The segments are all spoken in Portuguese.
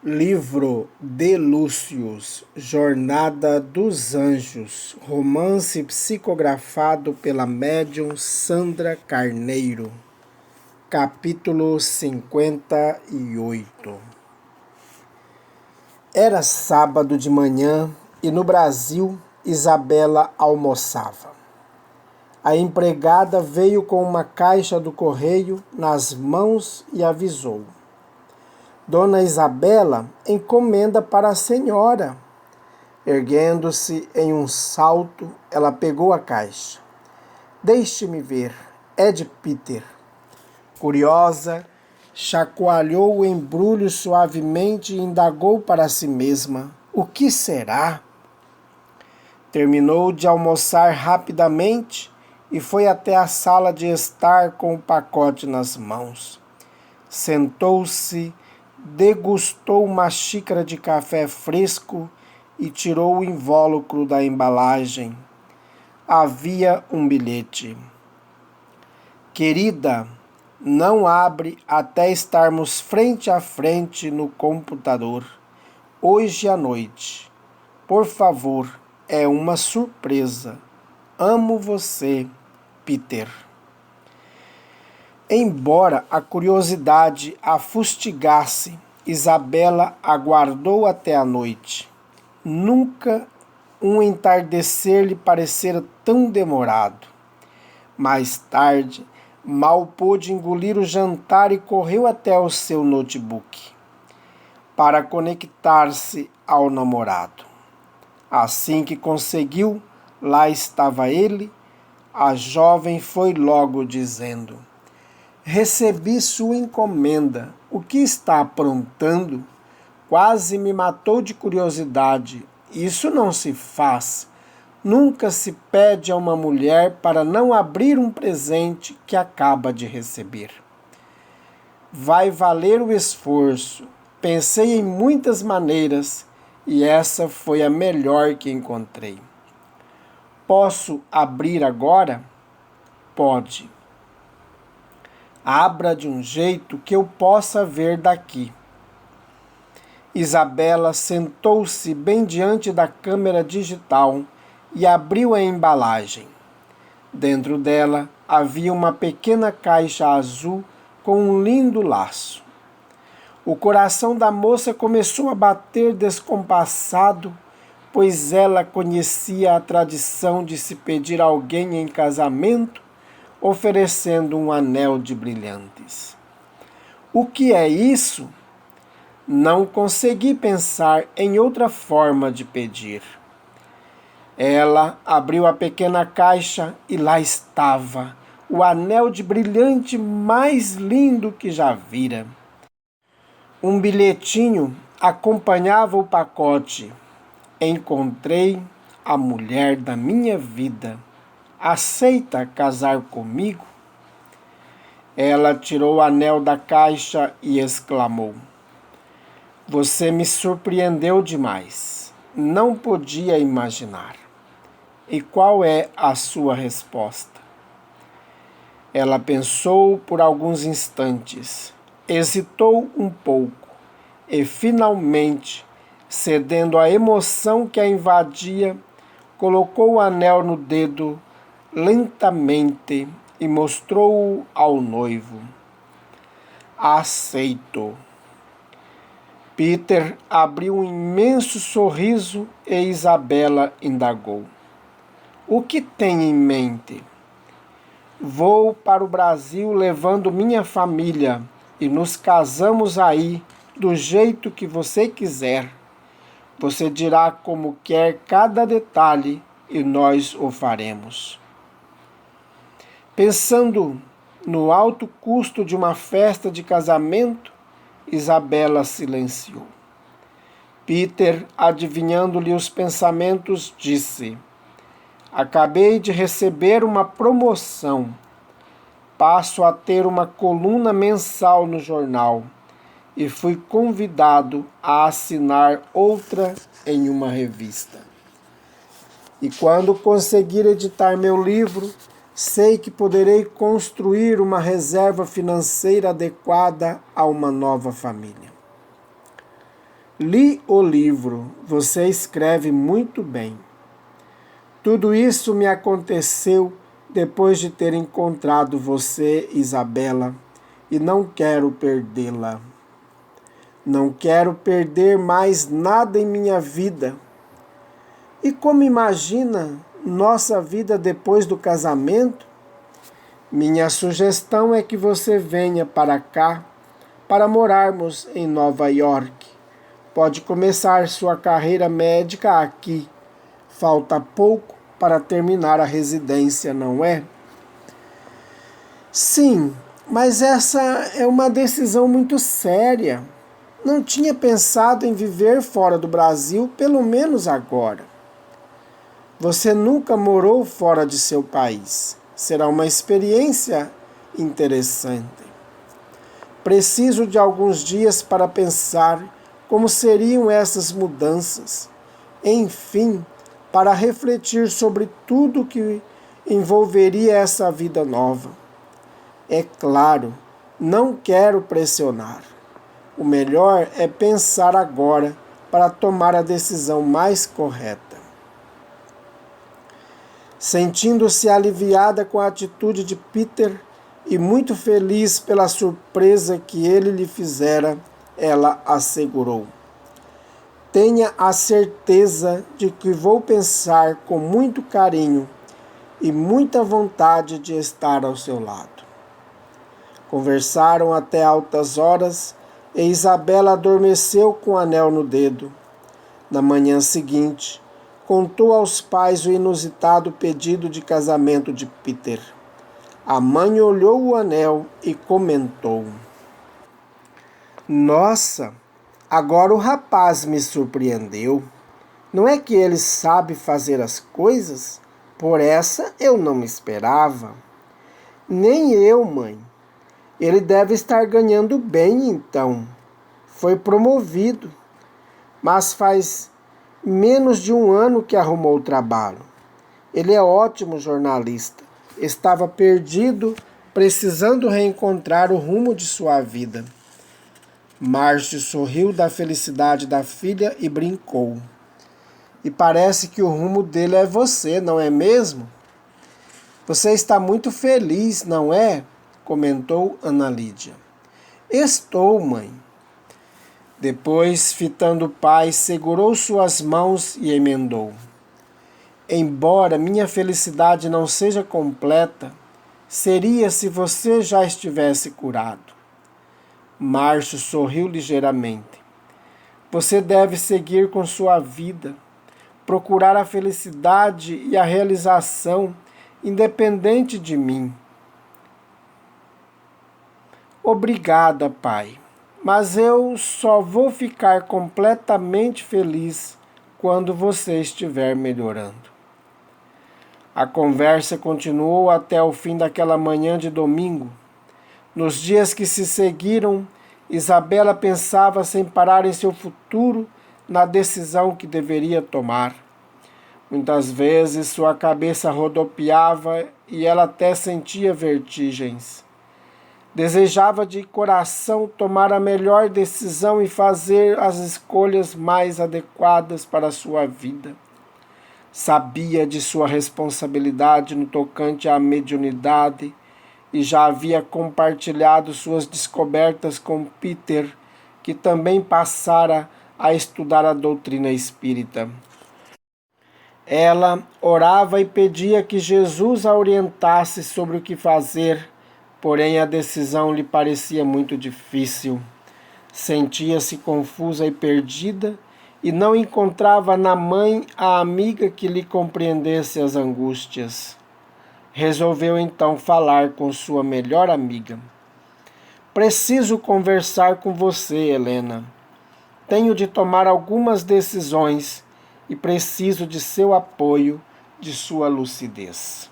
Livro de Lúcius, Jornada dos Anjos, romance psicografado pela médium Sandra Carneiro, capítulo 58. Era sábado de manhã e no Brasil Isabela almoçava. A empregada veio com uma caixa do correio nas mãos e avisou: Dona Isabela encomenda para a senhora. Erguendo-se em um salto, ela pegou a caixa. Deixe-me ver, é de Peter. Curiosa, chacoalhou o embrulho suavemente e indagou para si mesma: o que será? Terminou de almoçar rapidamente e foi até a sala de estar com o pacote nas mãos. Sentou-se, degustou uma xícara de café fresco e tirou o invólucro da embalagem. Havia um bilhete. Querida, não abre até estarmos frente a frente no computador. Hoje à noite. Por favor, é uma surpresa. Amo você, Peter. Embora a curiosidade a fustigasse, Isabela aguardou até a noite. Nunca um entardecer lhe parecera tão demorado. Mais tarde, mal pôde engolir o jantar e correu até o seu notebook para conectar-se ao namorado. Assim que conseguiu, lá estava ele. A jovem foi logo dizendo: Recebi sua encomenda. O que está aprontando? Quase me matou de curiosidade. Isso não se faz. Nunca se pede a uma mulher para não abrir um presente que acaba de receber. Vai valer o esforço. Pensei em muitas maneiras e essa foi a melhor que encontrei. Posso abrir agora? Pode. Abra de um jeito que eu possa ver daqui. Isabela sentou-se bem diante da câmera digital e abriu a embalagem. Dentro dela havia uma pequena caixa azul com um lindo laço. O coração da moça começou a bater descompassado, pois ela conhecia a tradição de se pedir alguém em casamento oferecendo um anel de brilhantes. O que é isso? Não consegui pensar em outra forma de pedir. Ela abriu a pequena caixa e lá estava o anel de brilhante mais lindo que já vira. Um bilhetinho acompanhava o pacote. Encontrei a mulher da minha vida. Aceita casar comigo? Ela tirou o anel da caixa e exclamou: Você me surpreendeu demais. Não podia imaginar. E qual é a sua resposta? Ela pensou por alguns instantes, hesitou um pouco e, finalmente, cedendo à emoção que a invadia, colocou o anel no dedo lentamente e mostrou-o ao noivo. Aceito. Peter abriu um imenso sorriso e Isabela indagou: O que tem em mente? Vou para o Brasil levando minha família e nos casamos aí do jeito que você quiser. Você dirá como quer cada detalhe e nós o faremos. Pensando no alto custo de uma festa de casamento, Isabela silenciou. Peter, adivinhando-lhe os pensamentos, disse: Acabei de receber uma promoção. Passo a ter uma coluna mensal no jornal e fui convidado a assinar outra em uma revista. E quando conseguir editar meu livro, sei que poderei construir uma reserva financeira adequada a uma nova família. Li o livro, você escreve muito bem. Tudo isso me aconteceu depois de ter encontrado você, Isabela, e não quero perdê-la. Não quero perder mais nada em minha vida. E como imagina nossa vida depois do casamento? Minha sugestão é que você venha para cá para morarmos em Nova York. Pode começar sua carreira médica aqui. Falta pouco para terminar a residência, não é? Sim, mas essa é uma decisão muito séria. Não tinha pensado em viver fora do Brasil, pelo menos agora. Você nunca morou fora de seu país. Será uma experiência interessante. Preciso de alguns dias para pensar como seriam essas mudanças. Enfim, para refletir sobre tudo que envolveria essa vida nova. É claro, não quero pressionar. O melhor é pensar agora para tomar a decisão mais correta. Sentindo-se aliviada com a atitude de Peter e muito feliz pela surpresa que ele lhe fizera, ela assegurou: tenha a certeza de que vou pensar com muito carinho e muita vontade de estar ao seu lado. Conversaram até altas horas e Isabela adormeceu com o anel no dedo. Na manhã seguinte, contou aos pais o inusitado pedido de casamento de Peter. A mãe olhou o anel e comentou: nossa, agora o rapaz me surpreendeu. Não é que ele sabe fazer as coisas? Por essa eu não me esperava. Nem eu, mãe. Ele deve estar ganhando bem, então. Foi promovido, mas faz menos de um ano que arrumou o trabalho. Ele é ótimo jornalista. Estava perdido, precisando reencontrar o rumo de sua vida. Márcio sorriu da felicidade da filha e brincou. E parece que o rumo dele é você, não é mesmo? Você está muito feliz, não é? Comentou Ana Lídia. Estou, mãe. Depois, fitando o pai, segurou suas mãos e emendou: embora minha felicidade não seja completa, seria se você já estivesse curado. Márcio sorriu ligeiramente. Você deve seguir com sua vida, procurar a felicidade e a realização, independente de mim. Obrigada, pai, mas eu só vou ficar completamente feliz quando você estiver melhorando. A conversa continuou até o fim daquela manhã de domingo. Nos dias que se seguiram, Isabela pensava sem parar em seu futuro, na decisão que deveria tomar. Muitas vezes sua cabeça rodopiava e ela até sentia vertigens. Desejava de coração tomar a melhor decisão e fazer as escolhas mais adequadas para a sua vida. Sabia de sua responsabilidade no tocante à mediunidade e já havia compartilhado suas descobertas com Peter, que também passara a estudar a doutrina espírita. Ela orava e pedia que Jesus a orientasse sobre o que fazer, porém a decisão lhe parecia muito difícil. Sentia-se confusa e perdida e não encontrava na mãe a amiga que lhe compreendesse as angústias. Resolveu então falar com sua melhor amiga. Preciso conversar com você, Helena. Tenho de tomar algumas decisões e preciso de seu apoio, de sua lucidez.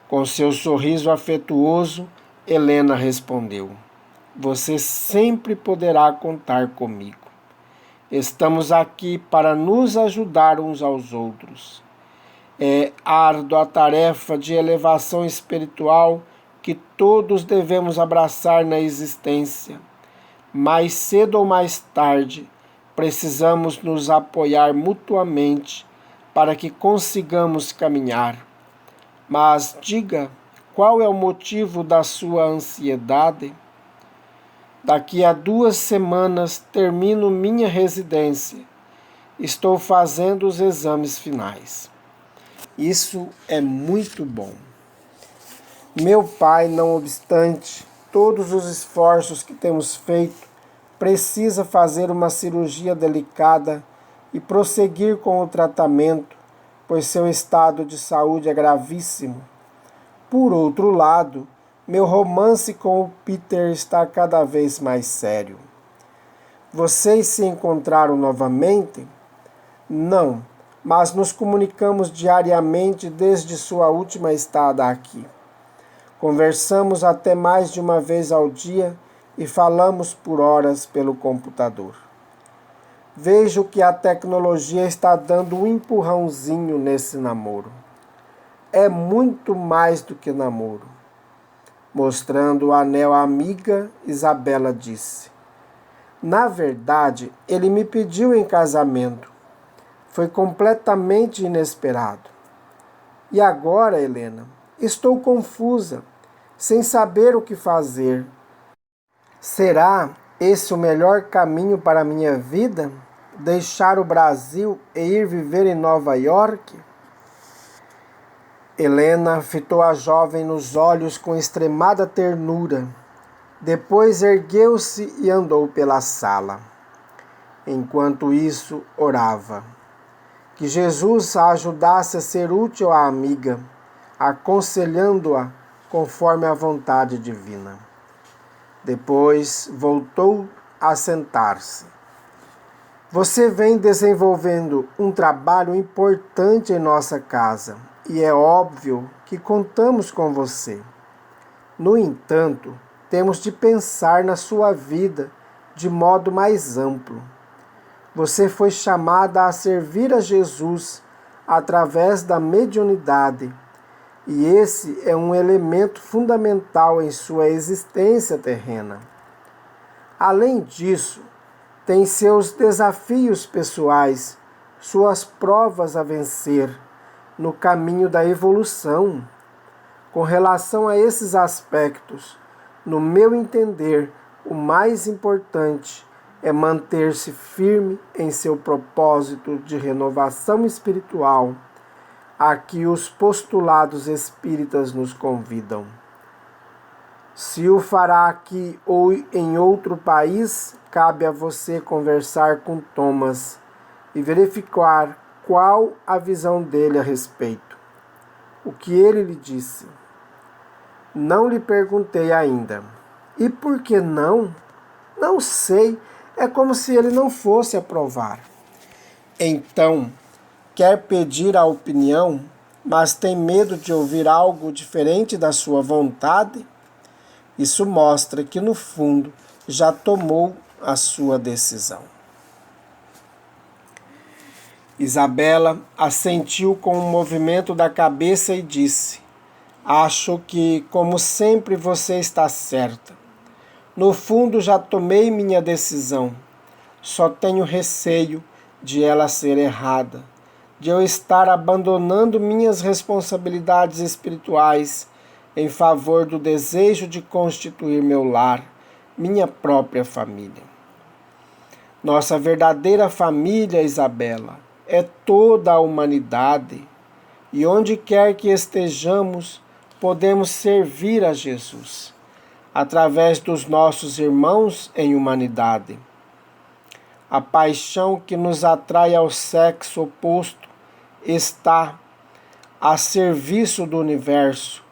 Com seu sorriso afetuoso, Helena respondeu: você sempre poderá contar comigo. Estamos aqui para nos ajudar uns aos outros. É árdua a tarefa de elevação espiritual que todos devemos abraçar na existência. Mais cedo ou mais tarde, Precisamos nos apoiar mutuamente para que consigamos caminhar. Mas diga, qual é o motivo da sua ansiedade? Daqui a 2 semanas termino minha residência. Estou fazendo os exames finais. Isso é muito bom. Meu pai, não obstante todos os esforços que temos feito, precisa fazer uma cirurgia delicada e prosseguir com o tratamento, pois seu estado de saúde é gravíssimo. Por outro lado, meu romance com o Peter está cada vez mais sério. Vocês se encontraram novamente? Não, mas nos comunicamos diariamente desde sua última estada aqui. Conversamos até mais de uma vez ao dia e falamos por horas pelo computador. Vejo que a tecnologia está dando um empurrãozinho nesse namoro. É muito mais do que namoro. Mostrando o anel à amiga, Isabela disse: na verdade, ele me pediu em casamento. Foi completamente inesperado. E agora, Helena, estou confusa, sem saber o que fazer. Será esse o melhor caminho para a minha vida? Deixar o Brasil e ir viver em Nova York? Helena fitou a jovem nos olhos com extremada ternura. Depois ergueu-se e andou pela sala. Enquanto isso, orava. Que Jesus a ajudasse a ser útil à amiga, aconselhando-a conforme a vontade divina. Depois voltou a sentar-se. Você vem desenvolvendo um trabalho importante em nossa casa e é óbvio que contamos com você. No entanto, temos de pensar na sua vida de modo mais amplo. Você foi chamada a servir a Jesus através da mediunidade, e esse é um elemento fundamental em sua existência terrena. Além disso, tem seus desafios pessoais, suas provas a vencer no caminho da evolução. Com relação a esses aspectos, no meu entender, o mais importante é manter-se firme em seu propósito de renovação espiritual, a que os postulados espíritas nos convidam. Se o fará aqui ou em outro país, cabe a você conversar com Thomas e verificar qual a visão dele a respeito. O que ele lhe disse? Não lhe perguntei ainda. E por que não? Não sei. É como se ele não fosse aprovar. Então, quer pedir a opinião, mas tem medo de ouvir algo diferente da sua vontade? Isso mostra que, no fundo, já tomou a sua decisão. Isabela assentiu com um movimento da cabeça e disse: acho que, como sempre, você está certa. No fundo, já tomei minha decisão. Só tenho receio de ela ser errada, de eu estar abandonando minhas responsabilidades espirituais em favor do desejo de constituir meu lar, minha própria família. Nossa verdadeira família, Isabela, é toda a humanidade, e onde quer que estejamos, podemos servir a Jesus, através dos nossos irmãos em humanidade. A paixão que nos atrai ao sexo oposto está a serviço do universo,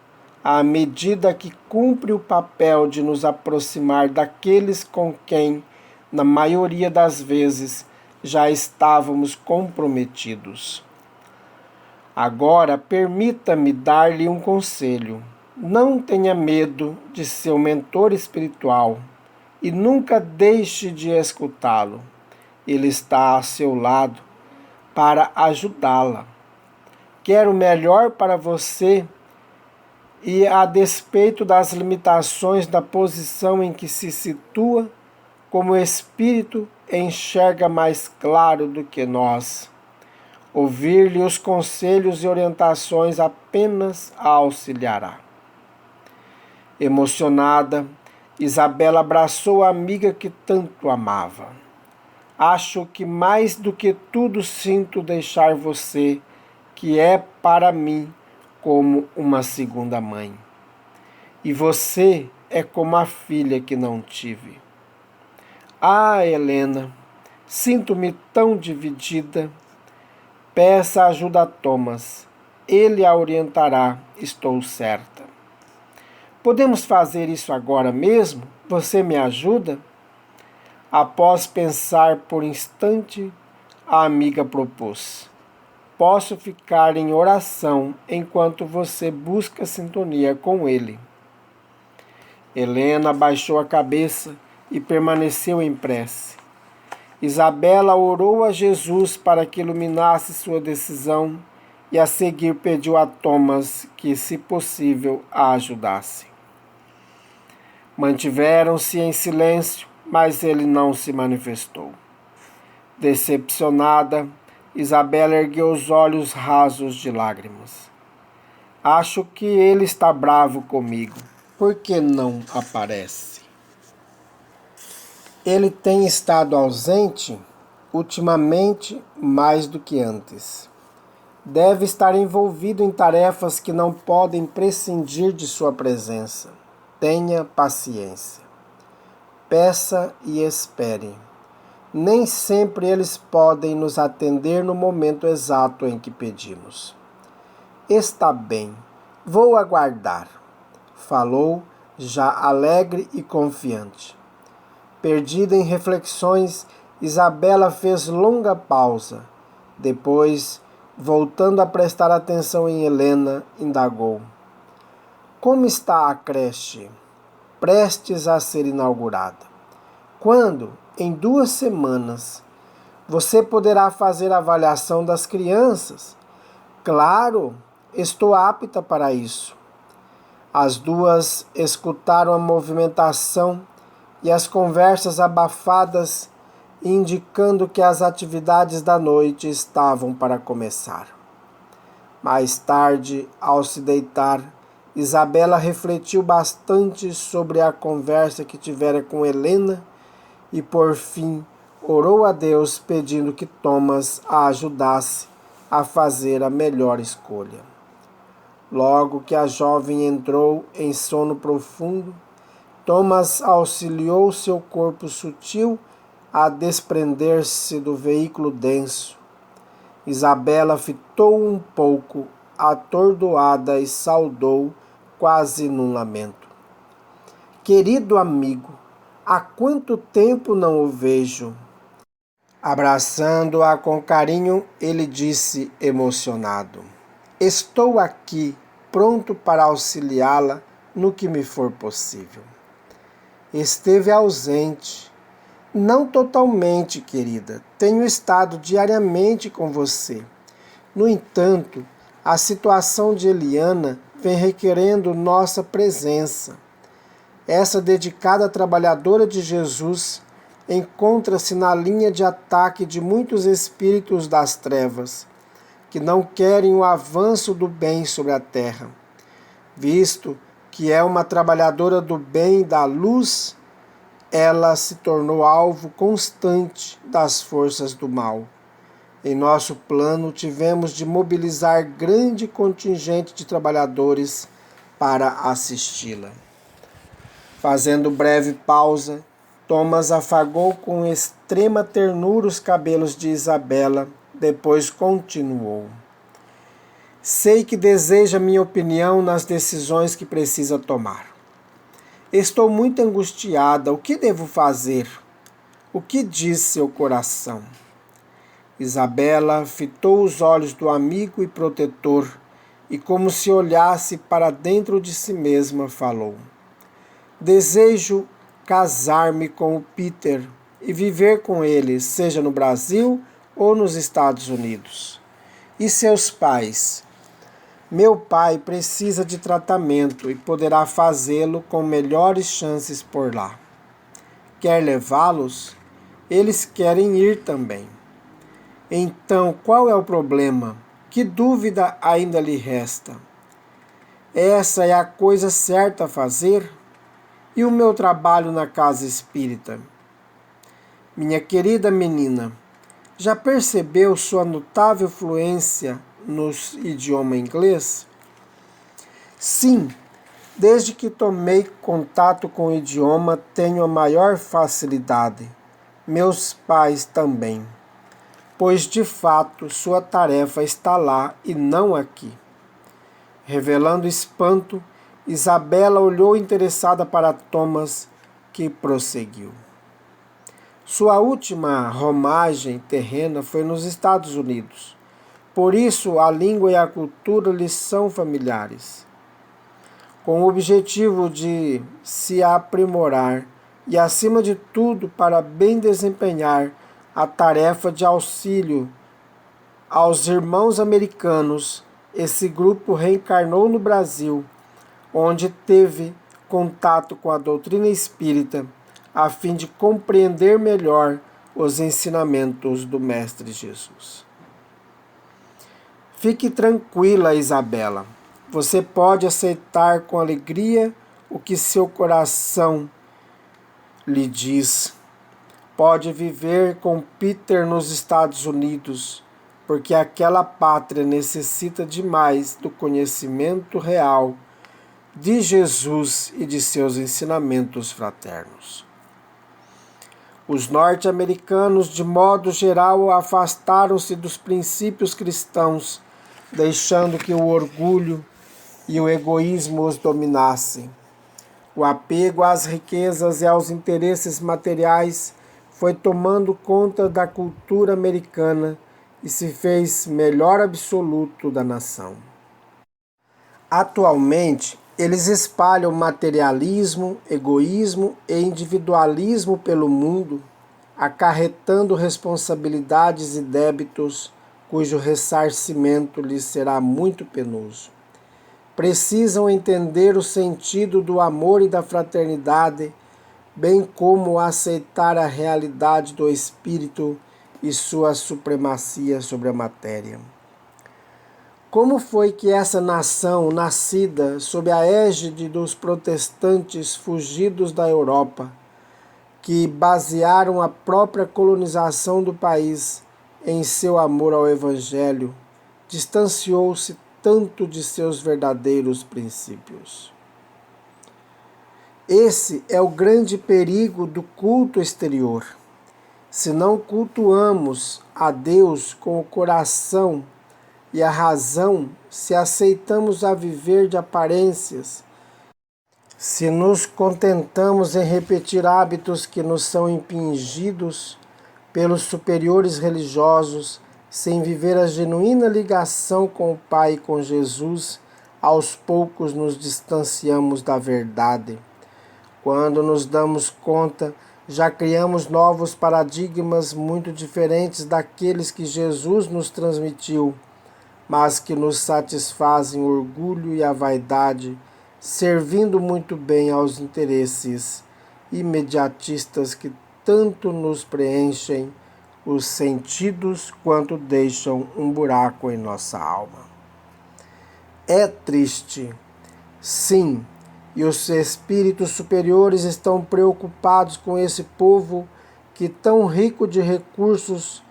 à medida que cumpre o papel de nos aproximar daqueles com quem, na maioria das vezes, já estávamos comprometidos. Agora, permita-me dar-lhe um conselho. Não tenha medo de seu mentor espiritual e nunca deixe de escutá-lo. Ele está a seu lado para ajudá-la. Quer o melhor para você e, a despeito das limitações da posição em que se situa, como o Espírito enxerga mais claro do que nós. Ouvir-lhe os conselhos e orientações apenas a auxiliará. Emocionada, Isabela abraçou a amiga que tanto amava. Acho que mais do que tudo sinto deixar você, que é para mim como uma segunda mãe. E você é como a filha que não tive. Ah, Helena, sinto-me tão dividida. Peça ajuda a Thomas. Ele a orientará, estou certa. Podemos fazer isso agora mesmo? Você me ajuda? Após pensar por instante, a amiga propôs: posso ficar em oração enquanto você busca sintonia com ele. Helena baixou a cabeça e permaneceu em prece. Isabela orou a Jesus para que iluminasse sua decisão e a seguir pediu a Thomas que, se possível, a ajudasse. Mantiveram-se em silêncio, mas ele não se manifestou. Decepcionada, Isabela ergueu os olhos rasos de lágrimas. Acho que ele está bravo comigo. Por que não aparece? Ele tem estado ausente ultimamente mais do que antes. Deve estar envolvido em tarefas que não podem prescindir de sua presença. Tenha paciência. Peça e espere. Nem sempre eles podem nos atender no momento exato em que pedimos. Está bem, vou aguardar, falou, já alegre e confiante. Perdida em reflexões, Isabela fez longa pausa. Depois, voltando a prestar atenção em Helena, indagou: como está a creche? Prestes a ser inaugurada. Quando, em 2 semanas, você poderá fazer a avaliação das crianças? Claro, estou apta para isso. As duas escutaram a movimentação e as conversas abafadas, indicando que as atividades da noite estavam para começar. Mais tarde, ao se deitar, Isabela refletiu bastante sobre a conversa que tivera com Helena e, por fim, orou a Deus pedindo que Thomas a ajudasse a fazer a melhor escolha. Logo que a jovem entrou em sono profundo, Thomas auxiliou seu corpo sutil a desprender-se do veículo denso. Isabela fitou um pouco, atordoada, e saudou, quase num lamento: querido amigo, há quanto tempo não o vejo? Abraçando-a com carinho, ele disse emocionado: estou aqui, pronto para auxiliá-la no que me for possível. Esteve ausente. Não totalmente, querida. Tenho estado diariamente com você. No entanto, a situação de Eliana vem requerendo nossa presença. Essa dedicada trabalhadora de Jesus encontra-se na linha de ataque de muitos espíritos das trevas, que não querem o avanço do bem sobre a terra. Visto que é uma trabalhadora do bem e da luz, ela se tornou alvo constante das forças do mal. Em nosso plano, tivemos de mobilizar grande contingente de trabalhadores para assisti-la. Fazendo breve pausa, Thomas afagou com extrema ternura os cabelos de Isabela, depois continuou: sei que deseja minha opinião nas decisões que precisa tomar. Estou muito angustiada. O que devo fazer? O que diz seu coração? Isabela fitou os olhos do amigo e protetor e, como se olhasse para dentro de si mesma, falou: desejo casar-me com o Peter e viver com ele, seja no Brasil ou nos Estados Unidos. E seus pais? Meu pai precisa de tratamento e poderá fazê-lo com melhores chances por lá. quer levá-los, eles querem ir também. Então, qual é o problema? Que dúvida ainda lhe resta? Essa é a coisa certa a fazer? E o meu trabalho na casa espírita? Minha querida menina, já percebeu sua notável fluência no idioma inglês? Sim, desde que tomei contato com o idioma, tenho a maior facilidade. Meus pais também. Pois, de fato, sua tarefa está lá e não aqui. Revelando espanto, Isabela olhou interessada para Thomas, que prosseguiu. Sua última romagem terrena foi nos Estados Unidos. Por isso, a língua e a cultura lhe são familiares. Com o objetivo de se aprimorar e, acima de tudo, para bem desempenhar a tarefa de auxílio aos irmãos americanos, esse grupo reencarnou no Brasil, onde teve contato com a doutrina espírita, a fim de compreender melhor os ensinamentos do Mestre Jesus. Fique tranquila, Isabela. Você pode aceitar com alegria o que seu coração lhe diz. Pode viver com Peter nos Estados Unidos, porque aquela pátria necessita demais do conhecimento real de Jesus e de seus ensinamentos fraternos. Os norte-americanos, de modo geral, afastaram-se dos princípios cristãos, deixando que o orgulho e o egoísmo os dominassem. O apego às riquezas e aos interesses materiais foi tomando conta da cultura americana e se fez melhor absoluto da nação. Atualmente, eles espalham materialismo, egoísmo e individualismo pelo mundo, acarretando responsabilidades e débitos cujo ressarcimento lhes será muito penoso. Precisam entender o sentido do amor e da fraternidade, bem como aceitar a realidade do espírito e sua supremacia sobre a matéria. Como foi que essa nação, nascida sob a égide dos protestantes fugidos da Europa, que basearam a própria colonização do país em seu amor ao Evangelho, distanciou-se tanto de seus verdadeiros princípios? Esse é o grande perigo do culto exterior. Se não cultuamos a Deus com o coração e a razão, se aceitamos a viver de aparências, se nos contentamos em repetir hábitos que nos são impingidos pelos superiores religiosos, sem viver a genuína ligação com o Pai e com Jesus, aos poucos nos distanciamos da verdade. Quando nos damos conta, já criamos novos paradigmas muito diferentes daqueles que Jesus nos transmitiu, mas que nos satisfazem o orgulho e a vaidade, servindo muito bem aos interesses imediatistas que tanto nos preenchem os sentidos quanto deixam um buraco em nossa alma. É triste, sim, e os espíritos superiores estão preocupados com esse povo que, tão rico de recursos,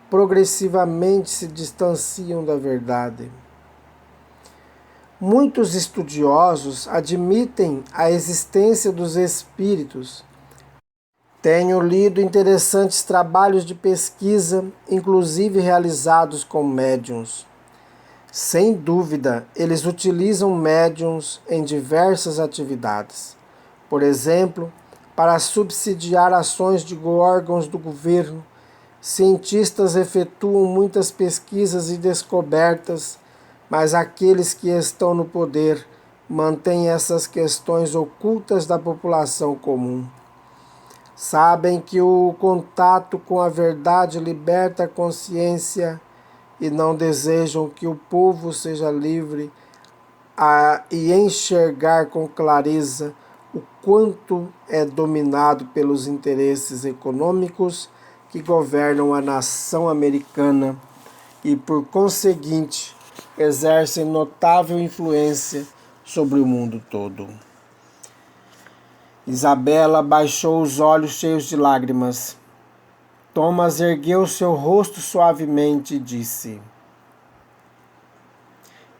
progressivamente se distanciam da verdade. Muitos estudiosos admitem a existência dos espíritos. Tenho lido interessantes trabalhos de pesquisa, inclusive realizados com médiuns. Sem dúvida, eles utilizam médiuns em diversas atividades. Por exemplo, para subsidiar ações de órgãos do governo, cientistas efetuam muitas pesquisas e descobertas, mas aqueles que estão no poder mantêm essas questões ocultas da população comum. Sabem que o contato com a verdade liberta a consciência e não desejam que o povo seja livre e enxergar com clareza o quanto é dominado pelos interesses econômicos que governam a nação americana e, por conseguinte, exercem notável influência sobre o mundo todo. Isabela baixou os olhos cheios de lágrimas. Thomas ergueu seu rosto suavemente e disse: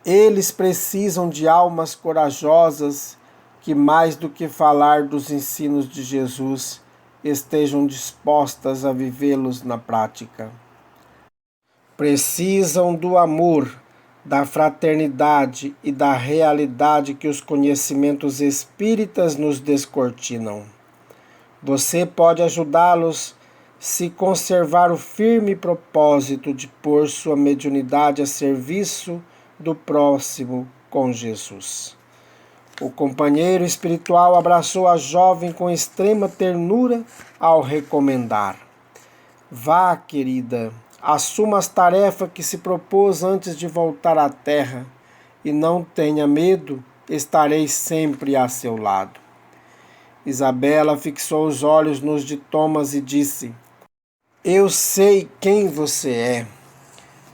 eles precisam de almas corajosas que, mais do que falar dos ensinos de Jesus, estejam dispostas a vivê-los na prática. Precisam do amor, da fraternidade e da realidade que os conhecimentos espíritas nos descortinam. Você pode ajudá-los se conservar o firme propósito de pôr sua mediunidade a serviço do próximo com Jesus. O companheiro espiritual abraçou a jovem com extrema ternura ao recomendar: vá, querida, assuma as tarefas que se propôs antes de voltar à terra e não tenha medo, estarei sempre a seu lado. Isabela fixou os olhos nos de Thomas e disse: eu sei quem você é.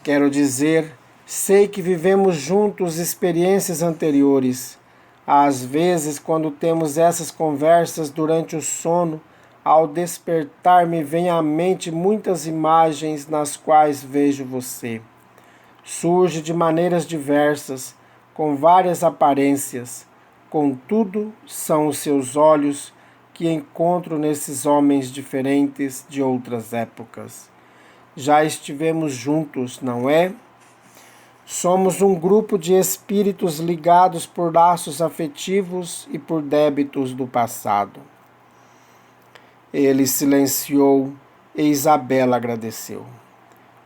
Quero dizer, sei que vivemos juntos experiências anteriores. Às vezes, quando temos essas conversas durante o sono, ao despertar me vêm à mente muitas imagens nas quais vejo você. Surge de maneiras diversas, com várias aparências. Contudo, são os seus olhos que encontro nesses homens diferentes de outras épocas. Já estivemos juntos, não é? Somos um grupo de espíritos ligados por laços afetivos e por débitos do passado. Ele silenciou e Isabela agradeceu.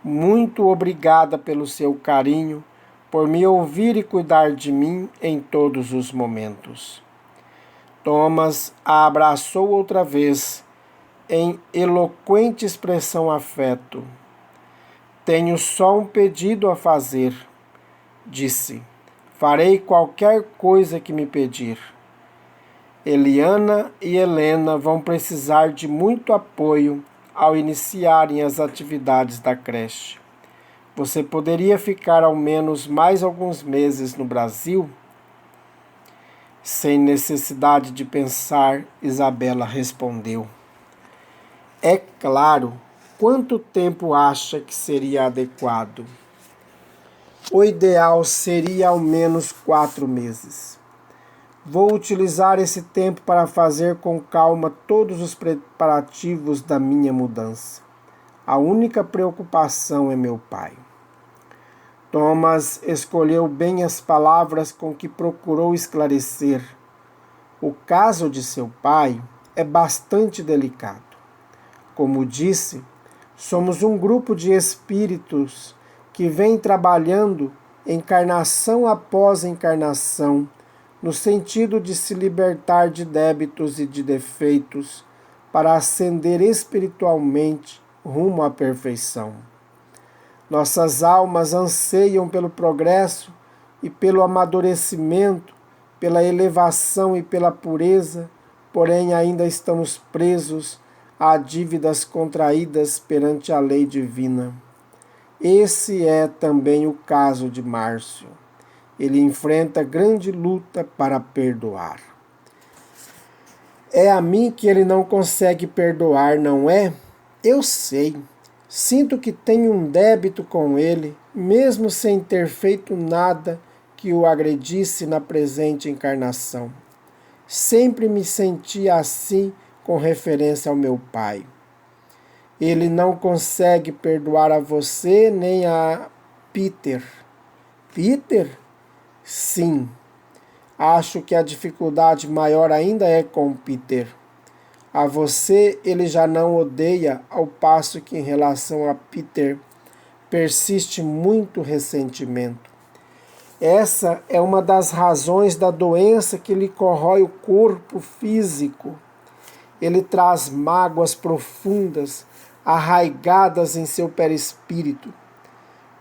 Muito obrigada pelo seu carinho, por me ouvir e cuidar de mim em todos os momentos. Thomas a abraçou outra vez, em eloquente expressão afeto. Tenho só um pedido a fazer, disse. Farei qualquer coisa que me pedir. Eliana e Helena vão precisar de muito apoio ao iniciarem as atividades da creche. Você poderia ficar ao menos mais alguns meses no Brasil? Sem necessidade de pensar, Isabela respondeu: é claro. Quanto tempo acha que seria adequado? O ideal seria ao menos 4 meses. Vou utilizar esse tempo para fazer com calma todos os preparativos da minha mudança. A única preocupação é meu pai. Thomas escolheu bem as palavras com que procurou esclarecer. O caso de seu pai é bastante delicado. Como disse, somos um grupo de espíritos que vem trabalhando encarnação após encarnação, no sentido de se libertar de débitos e de defeitos, para ascender espiritualmente rumo à perfeição. Nossas almas anseiam pelo progresso e pelo amadurecimento, pela elevação e pela pureza, porém ainda estamos presos a dívidas contraídas perante a lei divina. Esse é também o caso de Márcio. Ele enfrenta grande luta para perdoar. É a mim que ele não consegue perdoar, não é? Eu sei. Sinto que tenho um débito com ele, mesmo sem ter feito nada que o agredisse na presente encarnação. Sempre me senti assim com referência ao meu pai. Ele não consegue perdoar a você nem a Peter. Peter? Sim. Acho que a dificuldade maior ainda é com Peter. A você ele já não odeia, ao passo que em relação a Peter persiste muito ressentimento. Essa é uma das razões da doença que lhe corrói o corpo físico. Ele traz mágoas profundas, arraigadas em seu perispírito.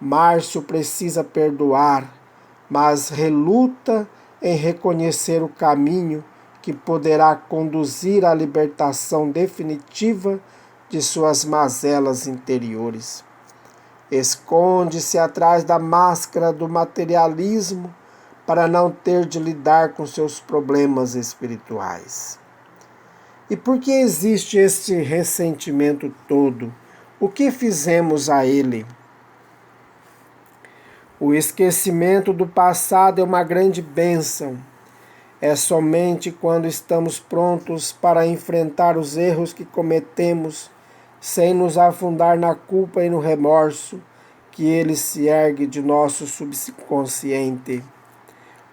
Márcio precisa perdoar, mas reluta em reconhecer o caminho que poderá conduzir à libertação definitiva de suas mazelas interiores. Esconde-se atrás da máscara do materialismo para não ter de lidar com seus problemas espirituais. E por que existe este ressentimento todo? O que fizemos a ele? O esquecimento do passado é uma grande bênção. É somente quando estamos prontos para enfrentar os erros que cometemos, sem nos afundar na culpa e no remorso, que ele se ergue de nosso subconsciente.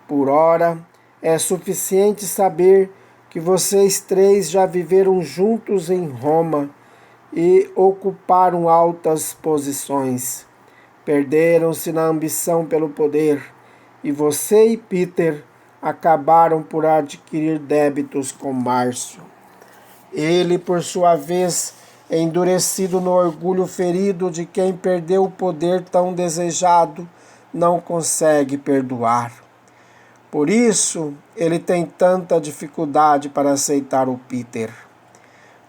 Por ora, é suficiente saber que vocês três já viveram juntos em Roma e ocuparam altas posições. Perderam-se na ambição pelo poder, e você e Peter acabaram por adquirir débitos com Márcio. Ele, por sua vez, endurecido no orgulho ferido de quem perdeu o poder tão desejado, não consegue perdoar. Por isso, ele tem tanta dificuldade para aceitar o Peter.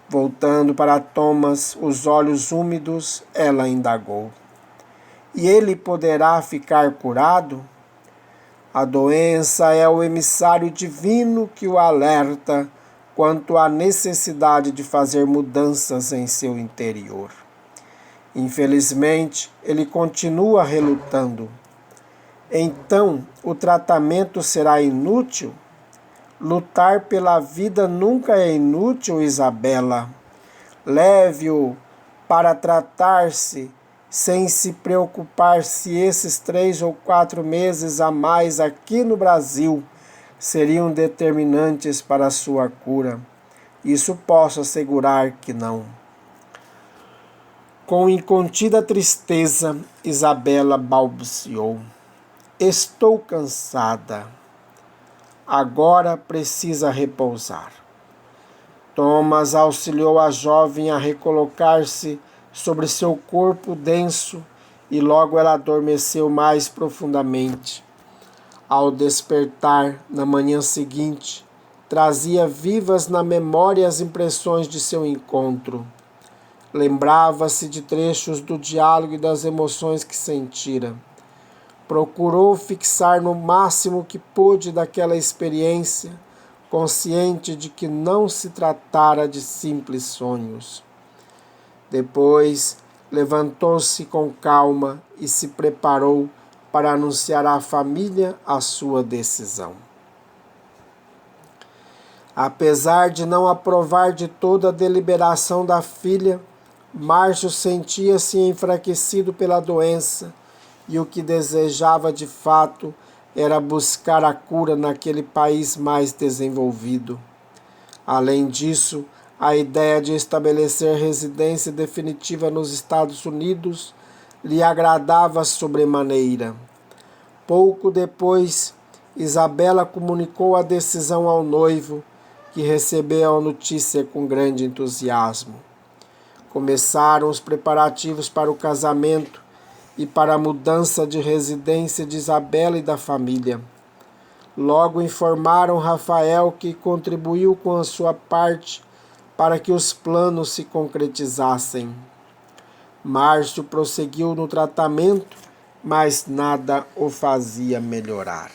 Voltando para Thomas, os olhos úmidos, ela indagou: e ele poderá ficar curado? A doença é o emissário divino que o alerta quanto à necessidade de fazer mudanças em seu interior. Infelizmente, ele continua relutando. Então, o tratamento será inútil? Lutar pela vida nunca é inútil, Isabela. Leve-o para tratar-se, sem se preocupar se esses 3 ou 4 meses a mais aqui no Brasil seriam determinantes para a sua cura. Isso posso assegurar que não. Com incontida tristeza, Isabela balbuciou: estou cansada. Agora precisa repousar. Thomas auxiliou a jovem a recolocar-se sobre seu corpo denso e logo ela adormeceu mais profundamente. Ao despertar, na manhã seguinte, trazia vivas na memória as impressões de seu encontro. Lembrava-se de trechos do diálogo e das emoções que sentira. Procurou fixar no máximo que pôde daquela experiência, consciente de que não se tratara de simples sonhos. Depois, levantou-se com calma e se preparou para anunciar à família a sua decisão. Apesar de não aprovar de toda a deliberação da filha, Márcio sentia-se enfraquecido pela doença e o que desejava de fato era buscar a cura naquele país mais desenvolvido. Além disso, a ideia de estabelecer residência definitiva nos Estados Unidos lhe agradava sobremaneira. Pouco depois, Isabela comunicou a decisão ao noivo, que recebeu a notícia com grande entusiasmo. Começaram os preparativos para o casamento e para a mudança de residência de Isabela e da família. Logo informaram Rafael, que contribuiu com a sua parte para que os planos se concretizassem. Márcio prosseguiu no tratamento, mas nada o fazia melhorar.